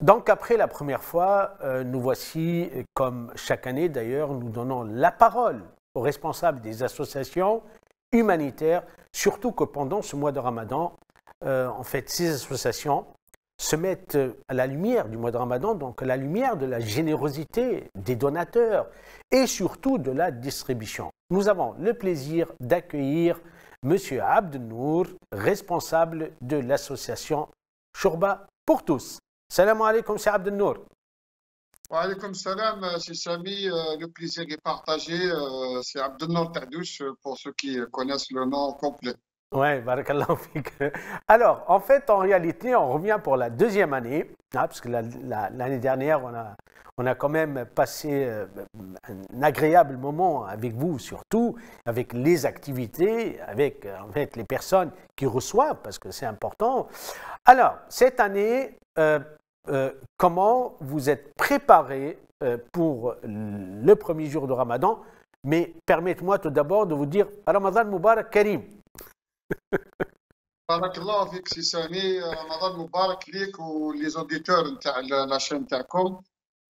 Donc, après la première fois, nous voici, comme chaque année d'ailleurs, nous donnons la parole aux responsables des associations humanitaires, surtout que pendant ce mois de Ramadan, en fait, ces associations se mettent à la lumière du mois de Ramadan, donc à la lumière de la générosité des donateurs et surtout de la distribution. Nous avons le plaisir d'accueillir M. Abd Nour, responsable de l'association Shorba pour tous. Salam alaikum, M. Abd Nour. Wa alaykoum salam, c'est Samy, le plaisir est partagé. C'est Abdelnour Tadouche pour ceux qui connaissent le nom complet. Oui, barakallahu fik. Alors, en fait, en réalité, on revient pour la deuxième année, parce que l'année dernière, on a quand même passé un agréable moment avec vous, surtout avec les activités, avec en fait les personnes qui reçoivent, parce que c'est important. Alors, cette année, comment vous êtes préparé pour le premier jour de Ramadan? Mais permettez-moi tout d'abord de vous dire Ramadan Mubarak Karim. Barakallah fik, c'est Samy, Ramadan Moubarak lik ou les auditeurs de la chaîne Tacom.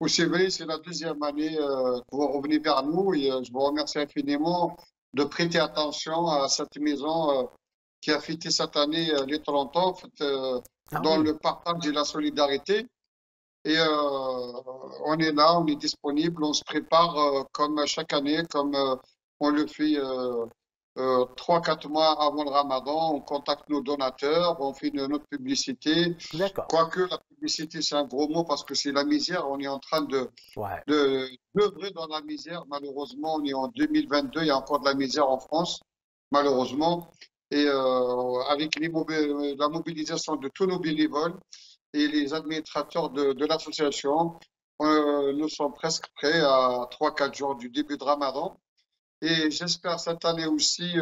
C'est vrai, c'est la deuxième année que vous revenez vers nous et je vous remercie infiniment de prêter attention à cette maison qui a fêté cette année les 30 ans dans Oui. le partage et la solidarité. Et on est là, on est disponible, on se prépare comme chaque année, comme on le fait 3-4 mois avant le Ramadan. On contacte nos donateurs, on fait notre publicité. D'accord. Quoique la publicité, c'est un gros mot parce que c'est la misère. On est en train Ouais. d'œuvrer dans la misère. Malheureusement, on est en 2022, il y a encore de la misère en France, malheureusement. Et avec la mobilisation de tous nos bénévoles et les administrateurs de l'association, nous sommes presque prêts à 3-4 jours du début de Ramadan. Et j'espère cette année aussi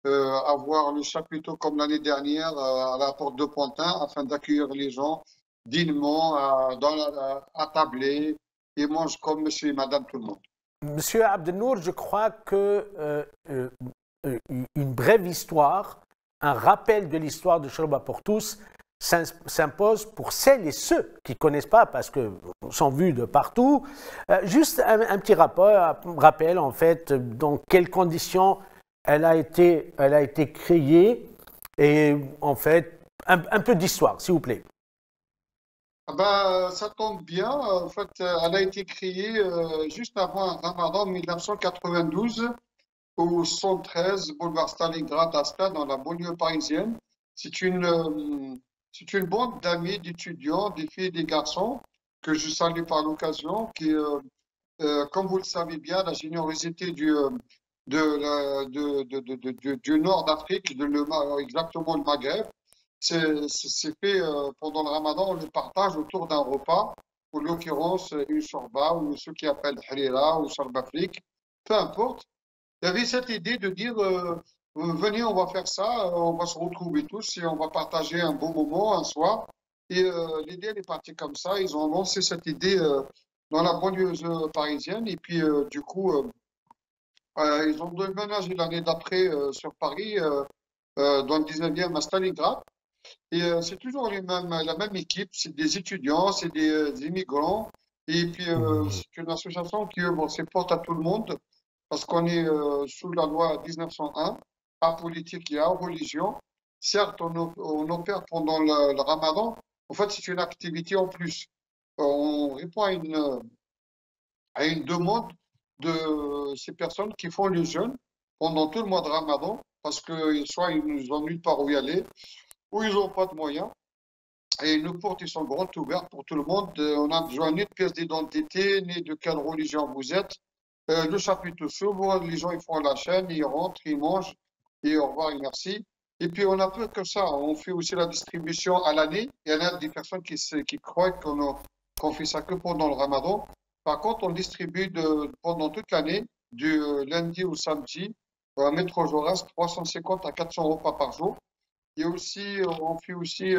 avoir le chapiteau comme l'année dernière à la porte de Pantin afin d'accueillir les gens dignement, attablés et mangent comme monsieur et madame tout le monde. Monsieur Abdelnour, je crois que une brève histoire, un rappel de l'histoire de Shorba pour tous s'impose pour celles et ceux qui ne connaissent pas, parce que sont vus de partout. Juste un petit rappel, en fait, dans quelles conditions elle a été créée, et en fait, un peu d'histoire, s'il vous plaît. Ah ben, ça tombe bien. En fait, elle a été créée juste avant Ramadan 1992 au 113 boulevard Stalingrad à Stade, dans la banlieue parisienne. C'est une bande d'amis, d'étudiants, des filles et des garçons que je salue par l'occasion, qui, comme vous le savez bien, la générosité du nord d'Afrique, exactement le Maghreb, c'est fait pendant le Ramadan, on le partage autour d'un repas, en l'occurrence une shorba, ou ceux qui appellent harira ou shorba afrique, peu importe. Il y avait cette idée de dire venez, on va faire ça, on va se retrouver tous et on va partager un beau moment un soir. Et l'idée, elle est partie comme ça. Ils ont lancé cette idée dans la banlieue parisienne. Et puis, du coup, ils ont déménagé l'année d'après sur Paris, dans le 19e à Stalingrad. Et c'est toujours la même équipe. C'est des étudiants, c'est des immigrants. Et puis, c'est une association qui ouvre ses portes à tout le monde parce qu'on est sous la loi 1901, apolitique et à religion. Certes, on opère pendant le Ramadan. En fait, c'est une activité en plus. On répond à une demande de ces personnes qui font le jeûne pendant tout le mois de Ramadan parce que soit ils n'ont nulle part où y aller ou ils n'ont pas de moyens. Et nos portes, ils sont grandes ouvertes pour tout le monde. On n'a besoin ni de pièce d'identité, ni de quelle religion vous êtes. Le chapitre s'ouvre, les gens ils font la chaîne, ils rentrent, ils mangent, et au revoir et merci. Et puis on a peu que ça, on fait aussi la distribution à l'année. Il y en a des personnes qui croient qu'on fait ça que pendant le Ramadan. Par contre, on distribue pendant toute l'année, du lundi au samedi, à métro Jaurès, 350 à 400 repas par jour. Et aussi, on fait aussi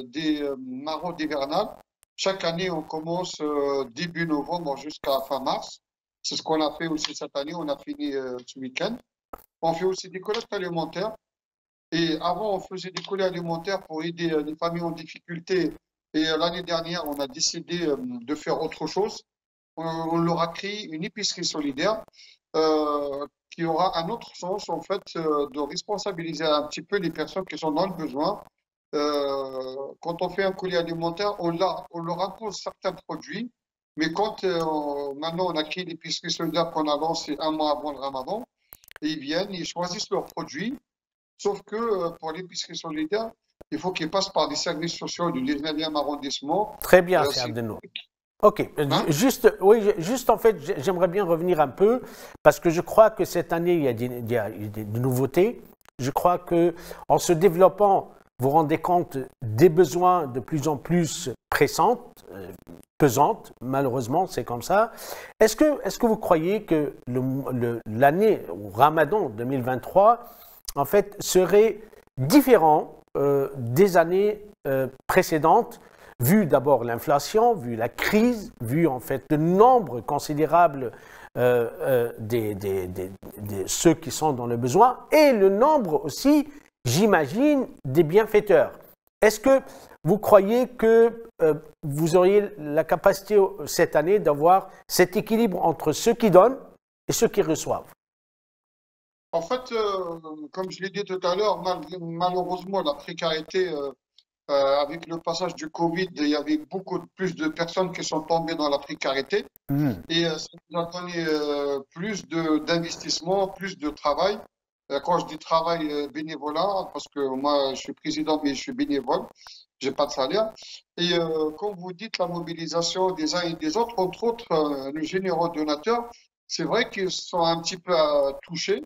des maraudes hivernales. Chaque année, on commence début novembre jusqu'à fin mars. C'est ce qu'on a fait aussi cette année. On a fini ce week-end. On fait aussi des collectes alimentaires. Et avant, on faisait des collectes alimentaires pour aider les familles en difficulté Et l'année dernière, on a décidé de faire autre chose. On leur a créé une épicerie solidaire qui aura un autre sens, en fait, de responsabiliser un petit peu les personnes qui sont dans le besoin. Quand on fait un colis alimentaire, on leur impose certains produits, mais quand maintenant on a créé l'épicerie solidaire qu'on a lancé un mois avant le Ramadan, et ils viennent, ils choisissent leurs produits, sauf que pour l'épicerie solidaire, il faut qu'ils passent par des services sociaux du 19e arrondissement. Très bien, c'est Abdenour. Ok, Hein? juste en fait, j'aimerais bien revenir un peu, parce que je crois que cette année, il y a des nouveautés. Je crois que en se développant, vous vous rendez compte des besoins de plus en plus pressants, pesantes, malheureusement, c'est comme ça. Est-ce que vous croyez que l'année Ramadan 2023, en fait, serait différent des années précédentes, vu d'abord l'inflation, vu la crise, vu en fait le nombre considérable de ceux qui sont dans le besoin et le nombre aussi, j'imagine, des bienfaiteurs. Est-ce que vous croyez que vous auriez la capacité cette année d'avoir cet équilibre entre ceux qui donnent et ceux qui reçoivent? En fait, comme je l'ai dit tout à l'heure, malheureusement, la précarité, avec le passage du Covid, il y avait beaucoup plus de personnes qui sont tombées dans la précarité. Et ça nous a donné plus d'investissement, plus de travail. Quand je dis travail bénévolat, parce que moi, je suis président, mais je suis bénévole, j'ai pas de salaire. Et comme vous dites, la mobilisation des uns et des autres, entre autres, les généraux donateurs, c'est vrai qu'ils sont un petit peu touchés,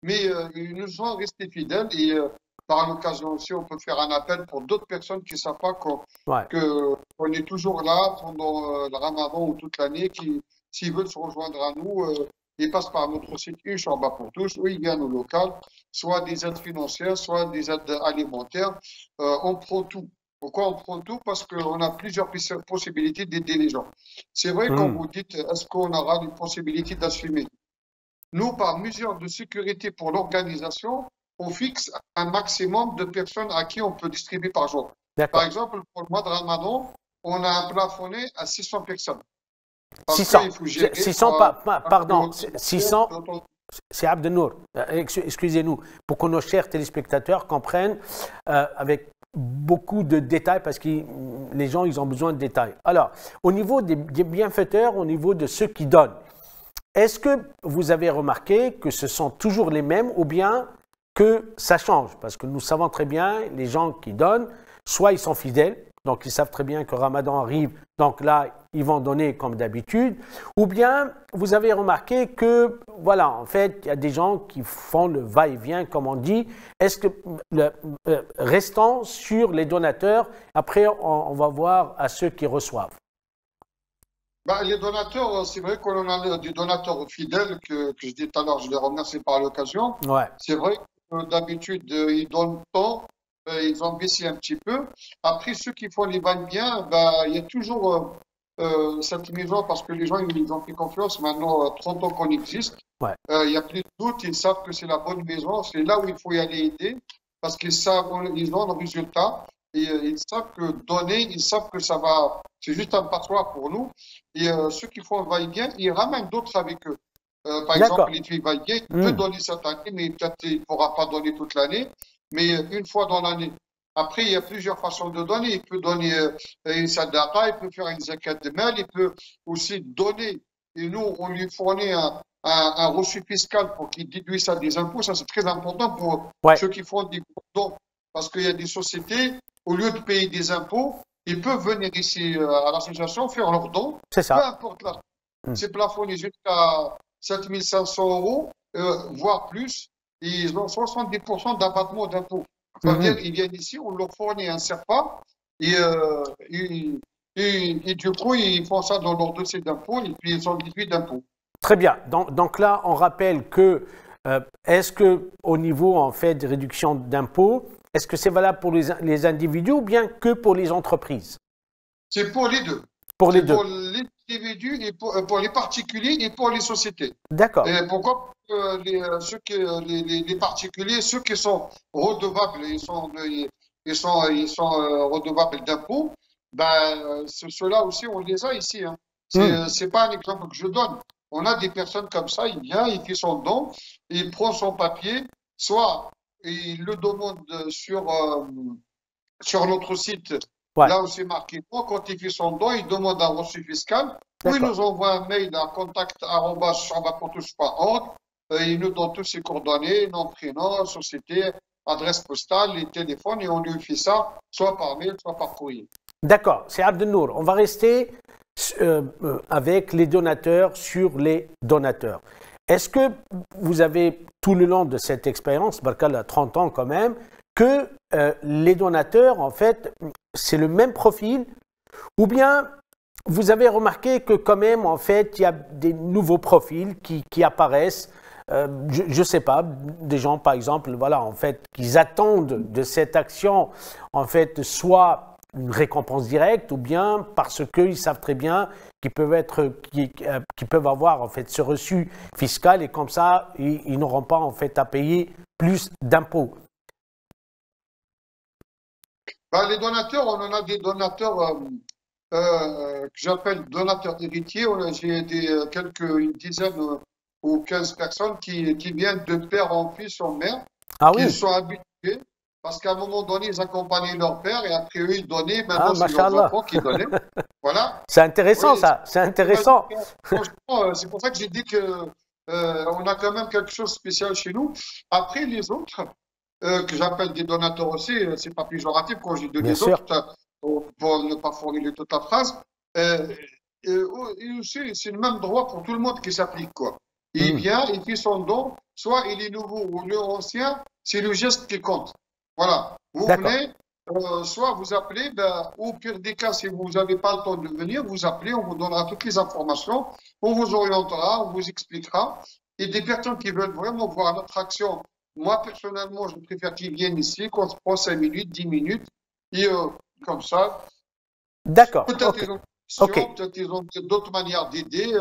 mais ils nous ont restés fidèles. Et par l'occasion aussi, on peut faire un appel pour d'autres personnes qui ne savent pas qu'on est toujours là pendant le Ramadan ou toute l'année, qui, s'ils veulent se rejoindre à nous, ils passent par notre site Une Chorba pour tous, ou ils viennent au local, soit des aides financières, soit des aides alimentaires. On prend tout. Pourquoi on prend tout? Parce qu'on a plusieurs possibilités d'aider les gens. C'est vrai, quand vous dites, est-ce qu'on aura une possibilité d'assumer? Nous, par mesure de sécurité pour l'organisation, on fixe un maximum de personnes à qui on peut distribuer par jour. Par exemple, pour le mois de Ramadan, on a plafonné à 600 personnes. 600, 600 pardon, 600, c'est Abdenour. Excusez-nous, pour que nos chers téléspectateurs comprennent avec beaucoup de détails, parce que les gens, ils ont besoin de détails. Alors, au niveau des bienfaiteurs, au niveau de ceux qui donnent, est-ce que vous avez remarqué que ce sont toujours les mêmes ou bien que ça change? Parce que nous savons très bien, les gens qui donnent, soit ils sont fidèles, donc ils savent très bien que Ramadan arrive, donc là, ils vont donner comme d'habitude, ou bien vous avez remarqué que, voilà, en fait, il y a des gens qui font le va-et-vient, comme on dit. Est-ce que, restant sur les donateurs, après, on va voir à ceux qui reçoivent. Les donateurs, c'est vrai qu'on a des donateurs fidèles que je dis tout à l'heure, je les remercie par l'occasion. Ouais. C'est vrai que d'habitude, ils donnent tant, ils ont baissé un petit peu. Après, ceux qui font les va-et-vient, il y a toujours cette maison, parce que les gens, ils ont fait confiance. Maintenant, 30 ans qu'on existe. Ouais. Il n'y a plus de doute, ils savent que c'est la bonne maison, c'est là où il faut y aller aider, parce qu'ils savent, ils ont le résultat. Et ils savent que donner, ils savent que ça va, c'est juste un passoire pour nous. Et ceux qui font va-et-vient, ils ramènent d'autres avec eux. Par exemple, les filles va-et-vient, il peut donner cette année, mais peut-être il ne pourra pas donner toute l'année, mais une fois dans l'année. Après, il y a plusieurs façons de donner. Il peut donner une sadaqa, il peut faire une zakat de mal, il peut aussi donner. Et nous, on lui fournit un reçu fiscal pour qu'il déduise ça des impôts. Ça, c'est très important pour ceux qui font des dons. Parce qu'il y a des sociétés, au lieu de payer des impôts, ils peuvent venir ici à l'association faire leurs dons. C'est ça. Peu importe là. C'est plafonné jusqu'à 7 500 €, voire plus. Et ils ont 70% d'abattement d'impôts. C'est-à-dire qu'ils viennent ici, on leur fournit un SERPA et du coup, ils font ça dans leur dossier d'impôts et puis ils ont déduit d'impôts. Très bien. Donc là, on rappelle que est-ce qu'au niveau en fait de réduction d'impôts, est-ce que c'est valable pour les individus ou bien que pour les entreprises? C'est pour les deux. Pour les deux. Pour les individus et pour les particuliers et pour les sociétés. D'accord. Pourquoi les particuliers, ceux qui sont redevables, ils sont redevables d'impôts, ben, ceux-là aussi, on les a ici. Hein. C'est pas un exemple que je donne. On a des personnes comme ça, il vient, il fait son don, il prend son papier, soit il le demande sur notre site, Ouais, là où c'est marqué don. Quand il fait son don, il demande un reçu fiscal, ou il d'accord. nous envoie un mail à contact@chambapourtous.org. Il nous donne tous ses coordonnées, nom, prénom, société, adresse postale, les téléphones, et on lui fait ça, soit par mail, soit par courrier. D'accord, c'est Abdelnour. On va rester avec les donateurs sur les donateurs. Est-ce que vous avez, tout le long de cette expérience, Barkal a 30 ans quand même, que les donateurs, en fait, c'est le même profil, ou bien vous avez remarqué que quand même, en fait, il y a des nouveaux profils qui apparaissent, je ne sais pas, des gens, par exemple, voilà, en fait, qui attendent de cette action, en fait, soit une récompense directe, ou bien parce qu'ils savent très bien qu'ils peuvent avoir en fait ce reçu fiscal et comme ça, ils n'auront pas en fait à payer plus d'impôts. Ben, les donateurs, on en a des donateurs que j'appelle donateurs héritiers. J'ai une dizaine ou 15 personnes qui viennent de père en fils en mère, Ah qui oui, sont habitués, parce qu'à un moment donné, ils accompagnaient leur père et après eux, ils donnaient. ah, Maintenant, c'est leurs mashallah. enfants qui donnaient. Voilà. C'est intéressant Oui, ça, c'est intéressant. franchement, c'est pour ça que j'ai dit que on a quand même quelque chose de spécial chez nous. Après, les autres, que j'appelle des donateurs aussi, c'est pas péjoratif quand je dis Bien les sûr. autres, pour ne pas formuler toute la phrase. Euh, et aussi, c'est le même droit pour tout le monde qui s'applique, quoi. Il vient, il fait son don, soit il est nouveau ou il est ancien, c'est le geste qui compte. Voilà. Vous D'accord. venez, soit vous appelez, ben, au pire des cas, si vous n'avez pas le temps de venir, vous appelez, on vous donnera toutes les informations, on vous orientera, on vous expliquera. Et des personnes qui veulent vraiment voir notre action, moi personnellement, je préfère qu'ils viennent ici, qu'on se prend 5 minutes, 10 minutes, et comme ça, D'accord, peut-être ok. ils ont des Ok, questions, peut-être ils ont d'autres manières d'aider.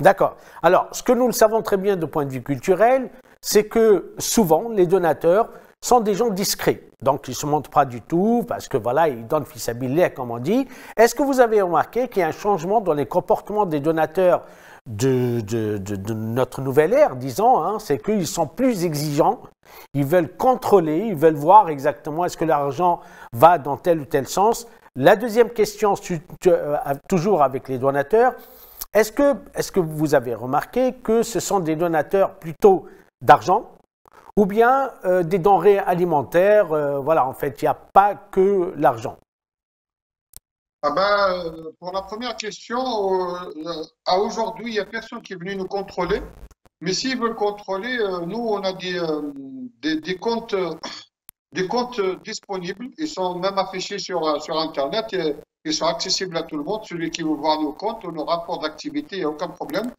d'accord. Alors, ce que nous le savons très bien de point de vue culturel, c'est que souvent, les donateurs sont des gens discrets. Donc, ils ne se montrent pas du tout parce que, voilà, ils donnent fils à comme on dit. Est-ce que vous avez remarqué qu'il y a un changement dans les comportements des donateurs de notre nouvelle ère, disons, hein, c'est qu'ils sont plus exigeants, ils veulent contrôler, ils veulent voir exactement est-ce que l'argent va dans tel ou tel sens. La deuxième question, toujours avec les donateurs, est-ce que vous avez remarqué que ce sont des donateurs plutôt d'argent ou bien des denrées alimentaires? Voilà, en fait, il n'y a pas que l'argent. Ah ben, pour la première question, à aujourd'hui, il n'y a personne qui est venu nous contrôler. Mais s'ils veulent contrôler, nous, on a des comptes, des comptes disponibles. Ils sont même affichés sur Internet. Et ils sont accessibles à tout le monde. Celui qui veut voir nos comptes, nos rapports d'activité, il n'y a aucun problème.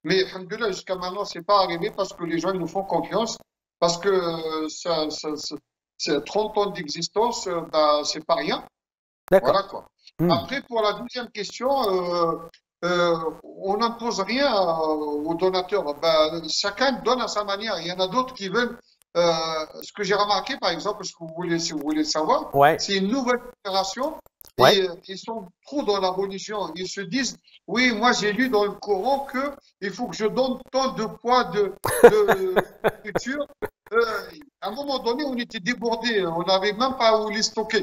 Mais alhamdoulilah, jusqu'à maintenant, ce n'est pas arrivé parce que les gens ils nous font confiance. Parce que c'est 30 ans d'existence, ben, c'est pas rien. D'accord. Voilà quoi. Après, pour la deuxième question, on n'impose rien aux donateurs. Ben, chacun donne à sa manière. Il y en a d'autres qui veulent. Ce que j'ai remarqué, par exemple, si vous voulez le savoir, Ouais, c'est une nouvelle génération ouais. et ils sont trop dans la religion. Ils se disent, oui, moi j'ai lu dans le Coran que il faut que je donne tant de poids de nourriture. À un moment donné, on était débordés. On n'avait même pas où les stocker.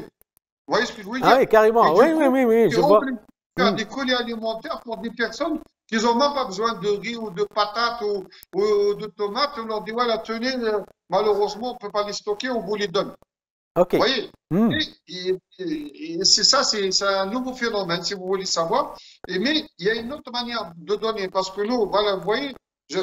Vous voyez ce que je veux Ah dire? oui, carrément. Et Oui, du oui, coup, oui, oui, c'est je vois. obligé de faire des colis alimentaires pour des personnes qui n'ont même pas besoin de riz ou de patates ou de tomates. On leur dit, voilà, tenez, malheureusement, on ne peut pas les stocker, on vous les donne. OK. Vous voyez? Et c'est ça, c'est un nouveau phénomène, si vous voulez savoir. Mais il y a une autre manière de donner, parce que nous, voilà, vous voyez,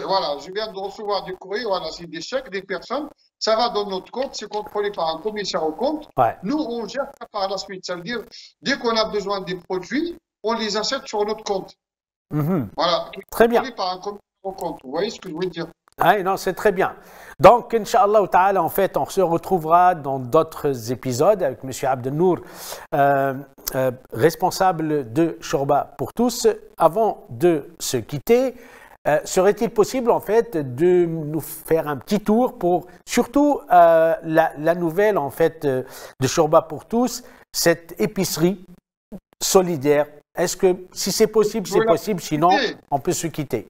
voilà, je viens de recevoir du courrier, voilà, c'est des chèques des personnes, ça va dans notre compte, c'est contrôlé par un commissaire au compte. Ouais. Nous, on gère ça par la suite. Ça veut dire, dès qu'on a besoin des produits, on les achète sur notre compte. Voilà, Très bien. contrôlé par un commissaire au compte. Vous voyez ce que je veux dire? Ah, non, c'est très bien. Donc, Inch'Allah Ta'ala, en fait, on se retrouvera dans d'autres épisodes avec M. Abdelnour, responsable de Shorba pour tous. Avant de se quitter, serait-il possible, en fait, de nous faire un petit tour pour, surtout, la nouvelle, en fait, de Shorba pour tous, cette épicerie solidaire. Est-ce que, si c'est possible, c'est possible, sinon, on peut se quitter.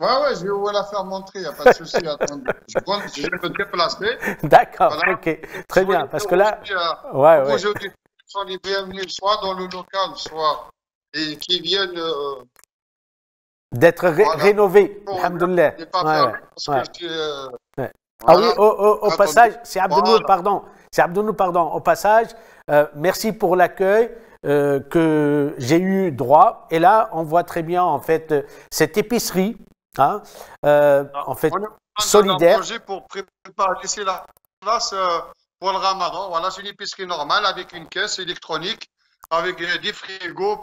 Ouais, je vais vous la faire montrer, il n'y a pas de souci. Attendez, je vais me déplacer. D'accord, Voilà. ok, très bien, parce que là, Aujourd'hui, sont les bienvenus, soit dans le local, soit et qui viennent d'être rénovés, alhamdoulilah. Ah oui, au passage, c'est Abdounour, pardon. C'est Abdounour, pardon. Au passage, merci pour l'accueil que j'ai eu droit. Et là, on voit très bien, en fait, cette épicerie, hein, en fait, solidaire. Un projet pour préparer, laisser la place pour le ramadan. Voilà, c'est une épicerie normale avec une caisse électronique, avec des frigos.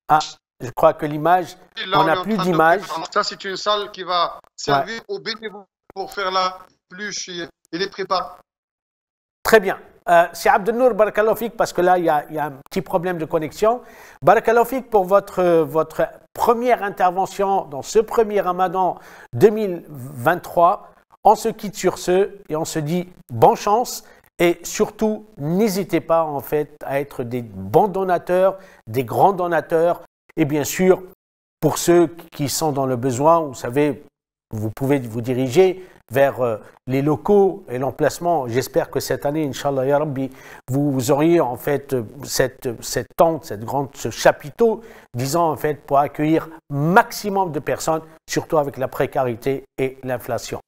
Ah, je crois que l'image, on n'a plus d'image. Ça, c'est une salle qui va servir aux bénévoles pour faire la pluche et les préparer. Très bien. C'est Abdounour, barakallahu fik, parce que là, il y a un petit problème de connexion. Barakallahu fik pour votre première intervention dans ce premier Ramadan 2023. On se quitte sur ce et on se dit bonne chance. Et surtout, n'hésitez pas en fait à être des bons donateurs, des grands donateurs. Et bien sûr, pour ceux qui sont dans le besoin, vous savez, vous pouvez vous diriger vers les locaux et l'emplacement. J'espère que cette année, Inch'Allah, Ya Rabbi, vous auriez en fait cette tente, ce chapiteau, disons en fait, pour accueillir maximum de personnes, surtout avec la précarité et l'inflation.